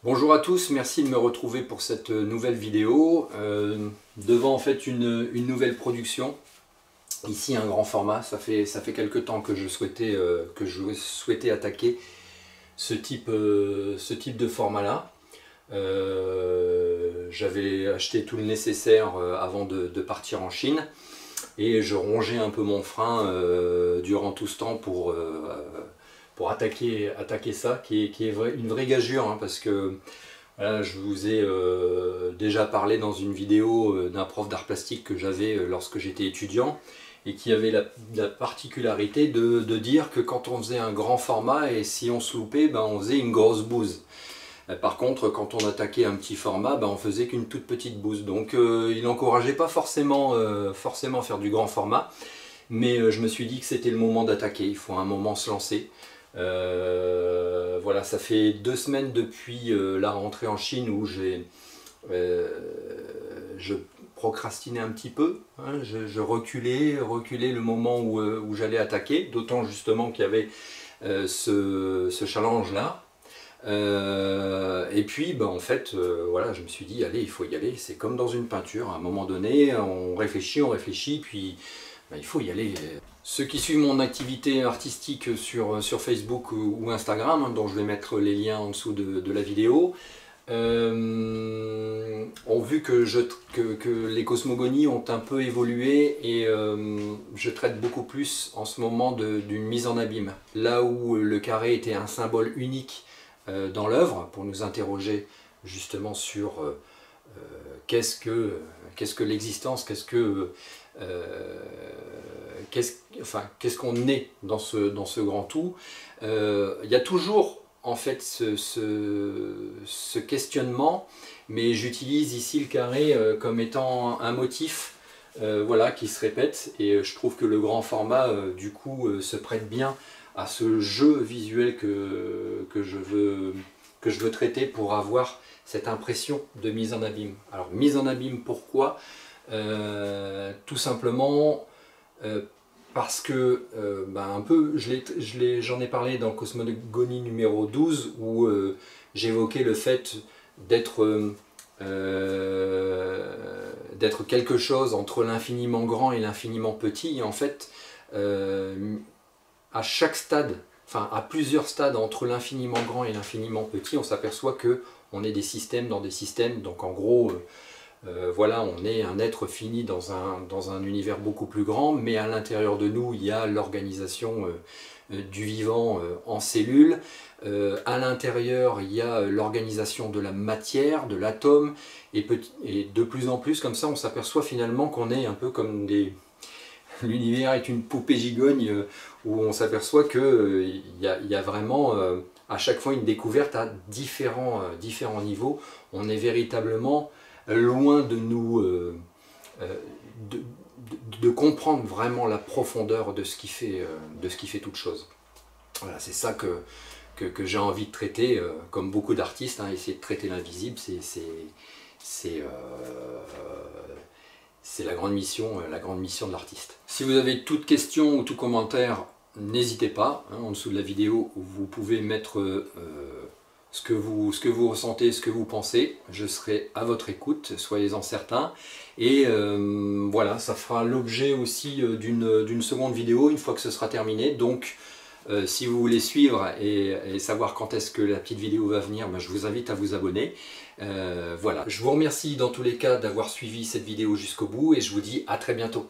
Bonjour à tous, merci de me retrouver pour cette nouvelle vidéo. Devant en fait une nouvelle production. Ici un grand format, ça fait quelque temps que je souhaitais attaquer ce type de format là. J'avais acheté tout le nécessaire avant de partir en Chine et je rongeais un peu mon frein durant tout ce temps pour attaquer ça qui est une vraie gageure, hein, parce que voilà, je vous ai déjà parlé dans une vidéo d'un prof d'art plastique que j'avais lorsque j'étais étudiant et qui avait la particularité de dire que quand on faisait un grand format et si on se loupait, ben, on faisait une grosse bouse. Par contre, quand on attaquait un petit format, ben, on faisait qu'une toute petite bouse. Donc il n'encourageait pas forcément à faire du grand format, mais je me suis dit que c'était le moment d'attaquer, il faut un moment se lancer. Voilà, ça fait 2 semaines depuis la rentrée en Chine où je procrastinais un petit peu, hein, je reculais le moment où j'allais attaquer, d'autant justement qu'il y avait ce challenge là. Et puis ben, en fait voilà, je me suis dit allez, il faut y aller, c'est comme dans une peinture, à un moment donné on réfléchit, puis ben, il faut y aller. Ceux qui suivent mon activité artistique sur Facebook ou Instagram, hein, dont je vais mettre les liens en dessous de la vidéo, ont vu que les cosmogonies ont un peu évolué et je traite beaucoup plus en ce moment d'une mise en abîme. Là où le carré était un symbole unique dans l'œuvre, pour nous interroger justement sur qu'est-ce que l'existence, qu'est-ce qu'on est dans ce grand tout. Il y a toujours en fait ce questionnement, mais j'utilise ici le carré comme étant un motif voilà, qui se répète, et je trouve que le grand format du coup se prête bien à ce jeu visuel que je veux traiter pour avoir cette impression de mise en abîme. Alors mise en abîme, pourquoi? Tout simplement parce que ben, un peu, j'en ai parlé dans Cosmogonie numéro 12 où j'évoquais le fait d'être quelque chose entre l'infiniment grand et l'infiniment petit, et en fait à chaque stade, enfin à plusieurs stades entre l'infiniment grand et l'infiniment petit, on s'aperçoit que on est des systèmes dans des systèmes, donc en gros voilà, on est un être fini dans un univers beaucoup plus grand, mais à l'intérieur de nous il y a l'organisation du vivant en cellules, à l'intérieur il y a l'organisation de la matière, de l'atome, et de plus en plus comme ça on s'aperçoit finalement qu'on est un peu comme des... L'univers est une poupée gigogne où on s'aperçoit qu'il y a vraiment à chaque fois une découverte à différents niveaux. On est véritablement loin de nous de comprendre vraiment la profondeur de ce qui fait toute chose. Voilà, c'est ça que j'ai envie de traiter, comme beaucoup d'artistes, hein, essayer de traiter l'invisible, c'est la grande mission de l'artiste. Si vous avez toute question ou tout commentaire, n'hésitez pas, hein, en dessous de la vidéo, vous pouvez mettre ce que vous ressentez, ce que vous pensez. Je serai à votre écoute, soyez-en certains. Et voilà, ça fera l'objet aussi d'une seconde vidéo une fois que ce sera terminé. Donc si vous voulez suivre et savoir quand est-ce que la petite vidéo va venir, ben, je vous invite à vous abonner. Voilà, je vous remercie dans tous les cas d'avoir suivi cette vidéo jusqu'au bout et je vous dis à très bientôt.